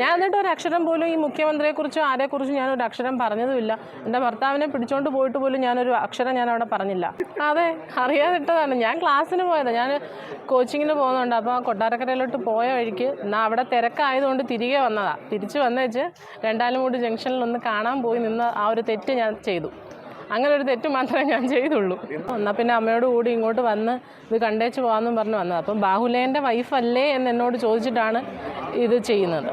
ഞാൻ എന്നിട്ട് ഒരു അക്ഷരം പോലും ഈ മുഖ്യമന്ത്രിയെക്കുറിച്ചോ ആരെക്കുറിച്ചും ഞാനൊരു അക്ഷരം പറഞ്ഞതുമില്ല. എൻ്റെ ഭർത്താവിനെ പിടിച്ചോണ്ട് പോയിട്ട് പോലും ഞാനൊരു അക്ഷരം ഞാൻ അവിടെ പറഞ്ഞില്ല. അതെ, അറിയാതിട്ടതാണ്. ഞാൻ ക്ലാസ്സിന് പോയതാണ്, ഞാൻ കോച്ചിങ്ങിന് പോകുന്നുണ്ട്. അപ്പോൾ കൊട്ടാരക്കരയിലോട്ട് പോയ വഴിക്ക് അവിടെ തിരക്കായതുകൊണ്ട് തിരികെ വന്നതാണ്. തിരിച്ച് വന്നേച്ച് രണ്ടാലുംമൂട് ജംഗ്ഷനിലൊന്ന് കാണാൻ പോയി നിന്ന് ആ ഒരു തെറ്റ് ഞാൻ ചെയ്തു. അങ്ങനെ ഒരു തെറ്റ് മാത്രമേ ഞാൻ ചെയ്തുള്ളൂ. എന്നാൽ പിന്നെ അമ്മയോട് കൂടി ഇങ്ങോട്ട് വന്ന് ഇത് കണ്ടേച്ച് പോകാമെന്നും പറഞ്ഞ് വന്നത്. അപ്പം ബാഹുലേൻ്റെ വൈഫല്ലേ എന്ന് എന്നോട് ചോദിച്ചിട്ടാണ് ഇത് ചെയ്യുന്നത്.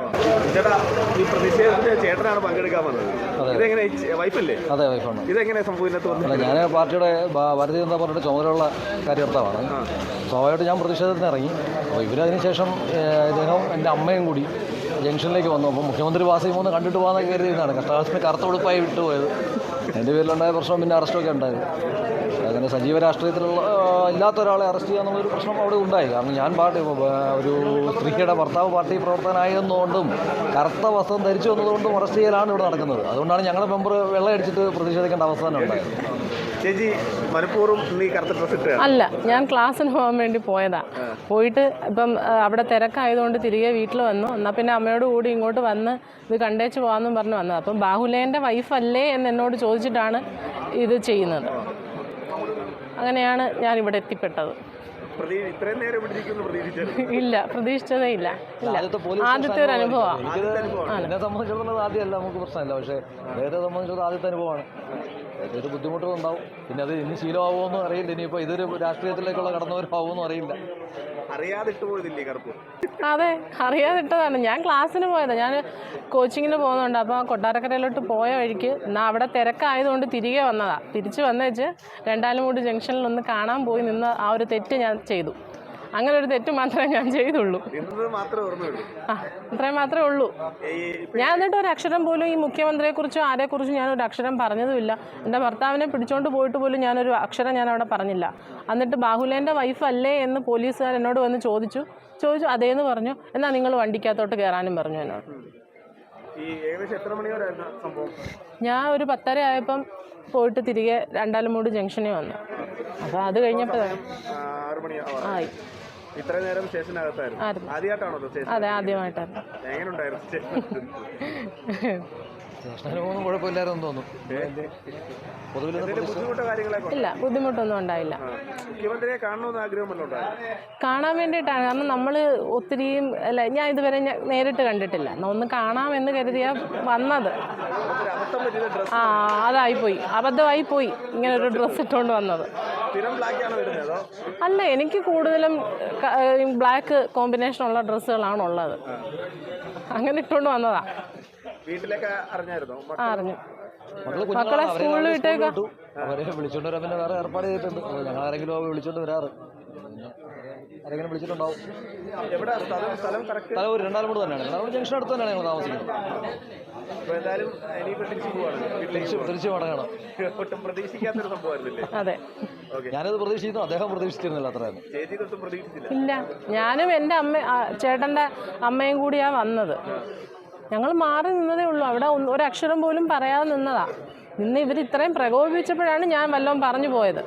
അതെ, വൈഫാണ്. ഞാൻ പാർട്ടിയുടെ ഭാരതീയ ജനതാ പാർട്ടിയുടെ ചുമതലയുള്ള കാര്യകർത്താവാണ്. സ്വാഭാവികമായിട്ട് ഞാൻ പ്രതിഷേധത്തിന് ഇറങ്ങി. അപ്പോൾ ഇവരതിന് ശേഷം ഇദ്ദേഹം എൻ്റെ അമ്മയും കൂടി ജംഗ്ഷനിലേക്ക് വന്നു. അപ്പോൾ മുഖ്യമന്ത്രി പാസ് ചെയ്യുമ്പോൾ ഒന്ന് കണ്ടിട്ട് പോകാമെന്ന് കരുതിയതാണ്. കഷ്ടകാലത്തിന് കറുത്ത ഉടുപ്പായി വിട്ടുപോയത്. എൻ്റെ പേരിലുണ്ടായ പ്രശ്നം പിന്നെ അറസ്റ്റൊക്കെ ഉണ്ടായത്. അങ്ങനെ സജീവ രാഷ്ട്രീയത്തിലുള്ള ഇല്ലാത്ത ഒരാളെ അറസ്റ്റ് ചെയ്യാന്നുള്ളൊരു പ്രശ്നം അവിടെ ഉണ്ടായി. കാരണം ഞാൻ ഒരു സ്ത്രീയുടെ ഭർത്താവ് പാർട്ടി പ്രവർത്തകനായതുകൊണ്ടും കറുത്ത വസ്ത്രം ധരിച്ചു വന്നതുകൊണ്ടും അറസ്റ്റ് ചെയ്യലാണ് ഇവിടെ നടക്കുന്നത്. അതുകൊണ്ടാണ് ഞങ്ങളുടെ മെമ്പർ വെള്ളയടിച്ചിട്ട് പ്രതിഷേധിക്കേണ്ട അവസ്ഥ തന്നെ ഉണ്ടായത്. ചേച്ചി മനഃപൂർവ്വം നീ കറുത്ത ഡ്രസ് ഇട്ട? അല്ല, ഞാൻ ക്ലാസ്സിന് പോകാൻ വേണ്ടി പോയതാ. പോയിട്ട് ഇപ്പം അവിടെ തിരക്കായതുകൊണ്ട് തിരികെ വീട്ടിൽ വന്നു. എന്നാൽ പിന്നെ അമ്മയോട് കൂടി ഇങ്ങോട്ട് വന്ന് ഇത് കണ്ടേച്ച് പോകാമെന്നും പറഞ്ഞ് വന്നത്. അപ്പം ബാഹുലേൻ്റെ വൈഫല്ലേ എന്ന് എന്നോട് ചോദിച്ചിട്ടാണ് ഇത് ചെയ്യുന്നത്. അങ്ങനെയാണ് ഞാൻ ഇവിടെ എത്തിപ്പെട്ടത്. ഇല്ല, പ്രതീക്ഷിച്ചതേ ഇല്ല. ആദ്യത്തെ ഒരു അനുഭവമാണ്. എന്നെ സംബന്ധിച്ചിടത്തോളം ആദ്യമല്ല, നമുക്ക് പ്രശ്നമില്ല. പക്ഷേ വേറെ സംബന്ധിച്ചിടത്തോളം ആദ്യത്തെ അനുഭവമാണ്. ഒരു ബുദ്ധിമുട്ടുകൾ ഉണ്ടാവും. പിന്നെ അത് ഇനി ശീലമാവുമെന്നും അറിയില്ല. ഇനിയിപ്പോൾ ഇതൊരു രാഷ്ട്രീയത്തിലേക്കുള്ള കടന്നുവരവാകുമെന്നും അറിയില്ല. അതെ, അറിയാതിട്ടതാണ്. ഞാൻ ക്ലാസ്സിന് പോയതാണ്, ഞാൻ കോച്ചിങ്ങിന് പോകുന്നുണ്ട്. അപ്പോൾ കൊട്ടാരക്കരയിലോട്ട് പോയ വഴിക്ക് അവിടെ തിരക്കായതുകൊണ്ട് തിരികെ വന്നതാണ്. തിരിച്ച് വന്നേച്ച് രണ്ടാലുംമൂട് ജംഗ്ഷനിലൊന്ന് കാണാൻ പോയി നിന്ന് ആ ഒരു തെറ്റ് ഞാൻ ചെയ്തു. അങ്ങനെ ഒരു തെറ്റ് മാത്രമേ ഞാൻ ചെയ്തുള്ളൂ. അത്രയും മാത്രമേ ഉള്ളൂ. ഞാൻ എന്നിട്ട് ഒരു അക്ഷരം പോലും ഈ മുഖ്യമന്ത്രിയെക്കുറിച്ചോ ആരെക്കുറിച്ചും ഞാനൊരു അക്ഷരം പറഞ്ഞതുമില്ല. എൻ്റെ ഭർത്താവിനെ പിടിച്ചോണ്ട് പോയിട്ട് പോലും ഞാനൊരു അക്ഷരം ഞാൻ അവിടെ പറഞ്ഞില്ല. എന്നിട്ട് ബാഹുലേൻ്റെ വൈഫല്ലേ എന്ന് പോലീസുകാർ എന്നോട് വന്ന് ചോദിച്ചു. അതേന്ന് പറഞ്ഞു. എന്നാൽ നിങ്ങൾ വണ്ടിക്കകത്തോട്ട് കയറാനും പറഞ്ഞു എന്നോട്. ഞാൻ ഒരു 10:30 ആയപ്പം പോയിട്ട് തിരികെ രണ്ടാലുംമൂട് ജംഗ്ഷനിൽ വന്നു. അപ്പോൾ അത് കഴിഞ്ഞപ്പോൾ ആയി. അതെ, ആദ്യമായിട്ടായിരുന്നു. കുഴപ്പമില്ലായിരുന്നു തോന്നുന്നു. ഇല്ല, ബുദ്ധിമുട്ടൊന്നും ഉണ്ടായില്ല. കാണാൻ വേണ്ടിയിട്ടാണ്. കാരണം നമ്മൾ ഒത്തിരിയും അല്ല, ഞാൻ ഇതുവരെ നേരിട്ട് കണ്ടിട്ടില്ല. ഒന്ന് കാണാമെന്ന് കരുതിയാ വന്നത്. അതായിപ്പോയി, അബദ്ധമായി പോയി ഇങ്ങനൊരു ഡ്രസ്സ് ഇട്ടുകൊണ്ട് വന്നത്. അല്ല, എനിക്ക് കൂടുതലും ബ്ലാക്ക് കോമ്പിനേഷനുള്ള ഡ്രസ്സുകളാണുള്ളത്. അങ്ങനെ ഇട്ടുകൊണ്ട് വന്നതാ. അറിഞ്ഞു. മക്കളെ സ്കൂളിൽ വിട്ടേക്കാം. അവരെ വിളിച്ചോണ്ട് വരാൻ പിന്നെ വേറെ ഏർപ്പാട് ചെയ്തിട്ടുണ്ട്. ഞങ്ങൾ ആരെങ്കിലും വിളിച്ചോണ്ട് വരാറ്. ആരെങ്കിലും വിളിച്ചിട്ടുണ്ടാവും. സ്ഥലം ഒരു രണ്ടാലുംമൂട് തന്നെയാണ്. രണ്ടാലുംമൂട് ജംഗ്ഷൻ അടുത്ത് തന്നെയാണ് ഞങ്ങൾ താമസിക്കുന്നത്. തിരിച്ചു മടങ്ങണം. അതെ, ഞാനത് പ്രതീക്ഷിക്കുന്നു. അദ്ദേഹം പ്രതീക്ഷിച്ചിരുന്നില്ല അത്ര. ഇല്ല, ഞാനും എൻ്റെ ചേട്ടൻ്റെ അമ്മയും കൂടിയാണ് വന്നത്. ഞങ്ങൾ മാറി നിന്നതേ ഉള്ളൂ. അവിടെ ഒരക്ഷരം പോലും പറയാതെ നിന്നതാ. ഇന്ന് ഇവർ ഇത്രയും പ്രകോപിപ്പിച്ചപ്പോഴാണ് ഞാൻ വല്ലതും പറഞ്ഞു പോയത്.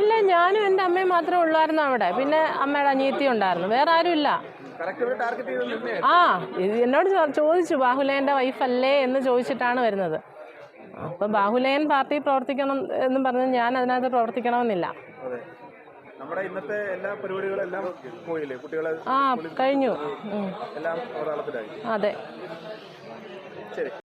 ഇല്ല, ഞാനും എൻ്റെ അമ്മയും മാത്രമേ ഉള്ളായിരുന്നു അവിടെ. പിന്നെ അമ്മയുടെ അനിയത്തി ഉണ്ടായിരുന്നു, വേറെ ആരും ഇല്ല. എന്നോട് ചോദിച്ചു ബാഹുലേൻ്റെ വൈഫല്ലേ എന്ന് ചോദിച്ചിട്ടാണ് വരുന്നത്. അപ്പം ബാഹുലേൻ പാർട്ടി പ്രവർത്തിക്കണം എന്ന് പറഞ്ഞ് ഞാൻ അതിനകത്ത് പ്രവർത്തിക്കണമെന്നില്ല. ഇന്നത്തെ എല്ലാ പരിപാടികളെല്ലാം പോയില്ലേ? കുട്ടികളെ കഴിഞ്ഞു. എല്ലാം അതെ, ശരി.